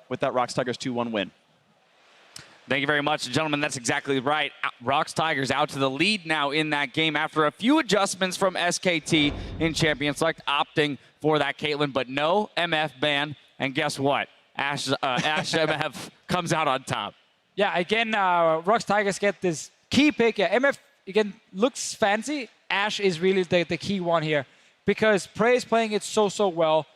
with that ROX Tigers 2-1 win. Thank you very much, gentlemen. That's exactly right. ROX Tigers out to the lead now in that game after a few adjustments from SKT in Champion Select, opting for that Caitlyn, but no MF ban. And guess what? Ashe MF comes out on top. Yeah, again, ROX Tigers get this key pick. Yeah, MF, again, looks fancy. Ashe is really the key one here because Prey is playing it so well.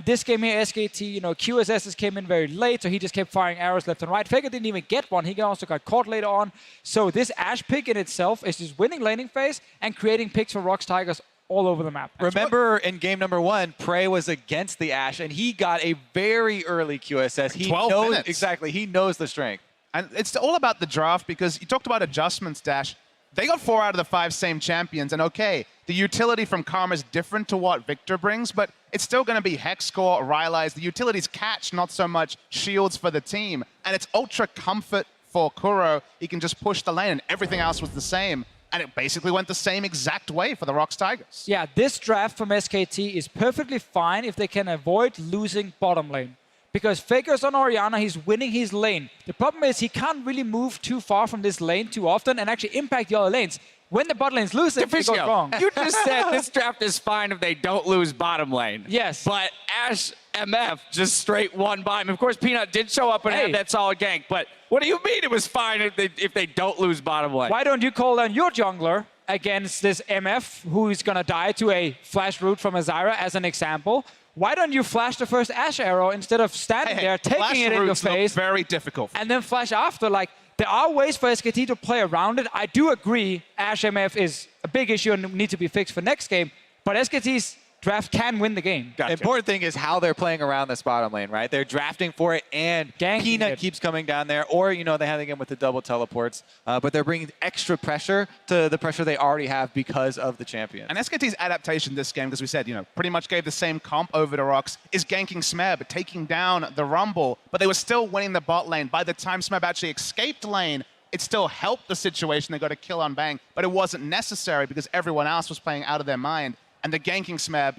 This game here, SKT, QSSs came in very late, so he just kept firing arrows left and right. Faker didn't even get one. He also got caught later on. So this Ashe pick in itself is just winning laning phase and creating picks for ROX Tigers all over the map. Remember, in game number 1, Prey was against the Ashe, and he got a very early QSS. He 12 knows, minutes. exactly, he knows the strength. And it's all about the draft because you talked about adjustments, Dash. They got 4 out of the 5 same champions, and okay, the utility from Karma is different to what Victor brings, but it's still going to be Hex Core, Rylai's. The utilities catch, not so much shields for the team, and it's ultra comfort for Kuro. He can just push the lane, and everything else was the same, and it basically went the same exact way for the ROX Tigers. Yeah, this draft from SKT is perfectly fine if they can avoid losing bottom lane. Because Faker's on Orianna, he's winning his lane. The problem is he can't really move too far from this lane too often and actually impact the other lanes. When the bot lane's losing, it goes wrong. You just said this draft is fine if they don't lose bottom lane. Yes. But Ashe MF just straight won by him. Of course, Peanut did show up and had that solid gank, but what do you mean it was fine if they don't lose bottom lane? Why don't you call down your jungler against this MF who is going to die to a flash root from Azira as an example? Why don't you flash the first Ashe arrow instead of standing there, taking it in your face, very difficult, and then flash after? Like, there are ways for SKT to play around it. I do agree Ashe MF is a big issue and needs to be fixed for next game, but SKT's draft can win the game. The important thing is how they're playing around this bottom lane, right? They're drafting for it, and Peanut keeps coming down there, or, they have the game with the double teleports, but they're bringing extra pressure to the pressure they already have because of the champion. And SKT's adaptation this game, because we said, pretty much gave the same comp over to ROX, is ganking Smeb, taking down the Rumble, but they were still winning the bot lane. By the time Smeb actually escaped lane, it still helped the situation. They got a kill on Bang, but it wasn't necessary because everyone else was playing out of their mind. And the ganking Smeb,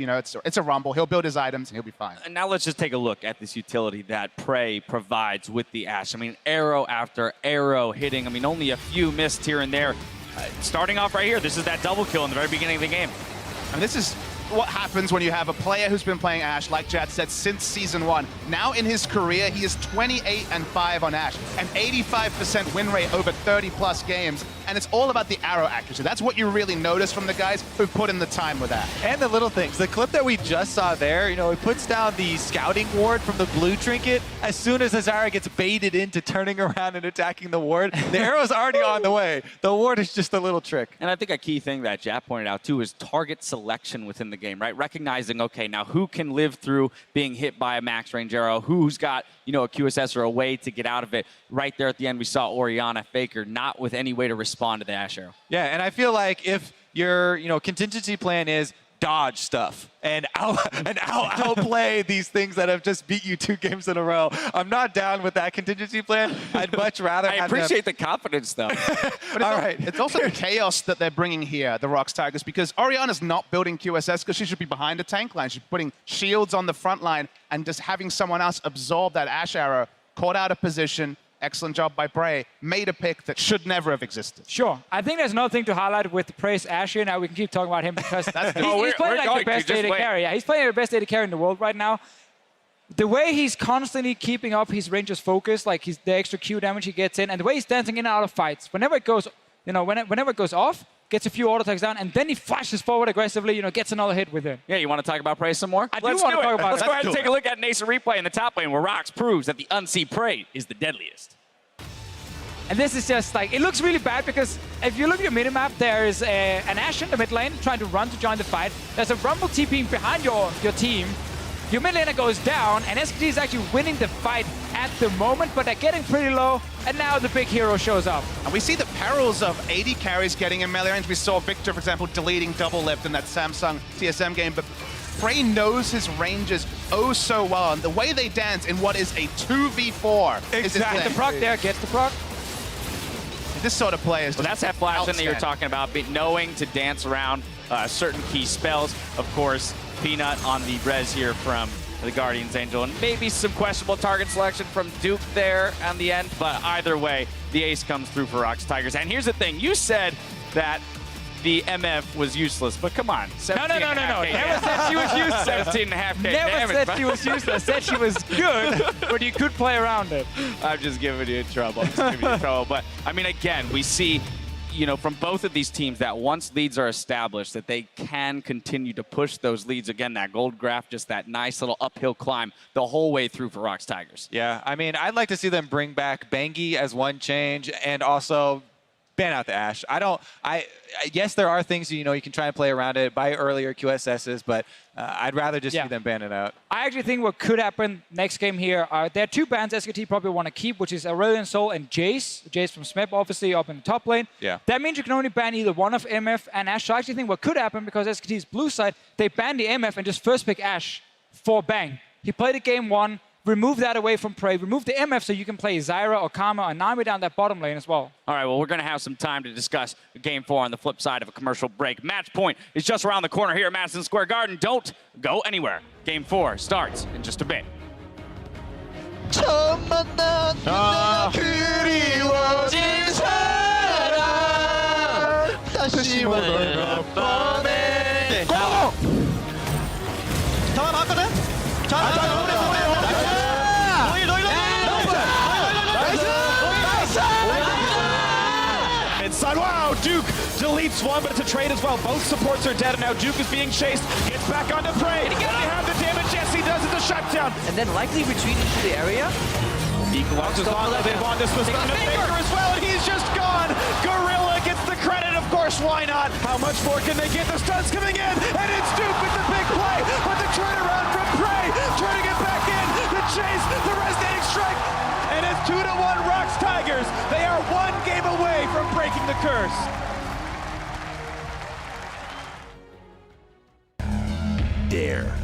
it's a Rumble. He'll build his items and he'll be fine. And now let's just take a look at this utility that Prey provides with the Ashe. I mean, arrow after arrow hitting. I mean, only a few missed here and there. Starting off right here, this is that double kill in the very beginning of the game. And this is what happens when you have a player who's been playing Ashe, like Jad said, since Season 1. Now in his career, he is 28-5 on Ashe, an 85% win rate over 30-plus games, and it's all about the arrow accuracy. That's what you really notice from the guys who've put in the time with Ashe. And the little things. The clip that we just saw there, he puts down the scouting ward from the blue trinket. As soon as Azira gets baited into turning around and attacking the ward, the arrow's already on the way. The ward is just a little trick. And I think a key thing that Jap pointed out, too, is target selection within the game, right? Recognizing, okay, now who can live through being hit by a max range arrow? Who's got, a QSS or a way to get out of it? Right there at the end, we saw Orianna Faker not with any way to respond to the Ashe arrow. Yeah, and I feel like if your, contingency plan is dodge stuff and outplay these things that have just beat you 2 games in a row, I'm not down with that contingency plan. I'd much rather I appreciate the confidence, though. It's also the chaos that they're bringing here, the ROX Tigers, because Orianna's not building QSS because she should be behind a tank line. She's putting shields on the front line and just having someone else absorb that Ashe arrow, caught out of position. Excellent job by Prey. Made a pick that should never have existed. Sure. I think there's another thing to highlight with Prey's Ashe here. Now we can keep talking about him because he's playing like the best AD carry. Yeah, he's playing the best AD carry in the world right now. The way he's constantly keeping up his ranger's focus, like the extra Q damage he gets in, and the way he's dancing in and out of fights. Whenever it goes, whenever it goes off, gets a few auto attacks down, and then he flashes forward aggressively, gets another hit with it. Yeah, you want to talk about Prey some more? I do want to talk about it. Let's go ahead and take a look at an Ace replay in the top lane where ROX proves that the unseen Prey is the deadliest. And this is just like, it looks really bad because if you look at your minimap, there is an Ashe in the mid lane trying to run to join the fight. There's a Rumble TPing behind your team. Your mid laner goes down, and SKT is actually winning the fight at the moment, but they're getting pretty low, and now the big hero shows up. And we see the perils of AD carries getting in melee range. We saw Victor, for example, deleting double lift in that Samsung TSM game, but Prey knows his ranges oh so well, and the way they dance in what is a 2v4 is his thing. The proc there, gets the proc. This sort of play is well, that's that flash in that you're talking about, knowing to dance around certain key spells. Of course, Peanut on the res here from the Guardian's Angel. And maybe some questionable target selection from Duke there on the end. But either way, the ace comes through for ROX Tigers. And here's the thing. You said that the MF was useless, but come on. No. Never said she was useless. 17.5K Never damage. said she was useless. Said she was good, but you could play around it. I'm just giving you trouble. But, I mean, again, we see, you know, from both of these teams that once leads are established, that they can continue to push those leads. Again, that gold graph, just that nice little uphill climb the whole way through for ROX Tigers. Yeah, I mean, I'd like to see them bring back Bengi as one change and also ban out the Ashe. Yes, there are things, you know, you can try and play around it, buy earlier QSSs, but I'd rather just see them ban it out. I actually think what could happen next game here, there are two bans SKT probably want to keep, which is Aurelion Sol and Jace. Jace from Smep, obviously, up in the top lane. Yeah. That means you can only ban either one of MF and Ashe. So I actually think what could happen, because SKT's blue side, they ban the MF and just first pick Ashe for Bang. He played a game one, remove that away from Prey, remove the MF so you can play Zyra or Karma or Nami down that bottom lane as well. All right, well, we're going to have some time to discuss Game 4 on the flip side of a commercial break. Match point is just around the corner here at Madison Square Garden. Don't go anywhere. Game 4 starts in just a bit. Inside, wow, Duke deletes one, but it's a trade as well. Both supports are dead, and now Duke is being chased. Gets back onto Prey. Can he have the damage? Yes, he does. It's a shutdown. And then likely retreat into the area. Equalizes on, they want this position to Faker as well, and he's just gone. Gorilla gets the credit, of course, why not? How much more can they get? The stun's coming in, and it's Duke with the big play, but the turnaround from Prey, turning it back in, the chase, the resonating strike, and it's 2-1 ROX Tigers. They are one game away from breaking the curse. Dare.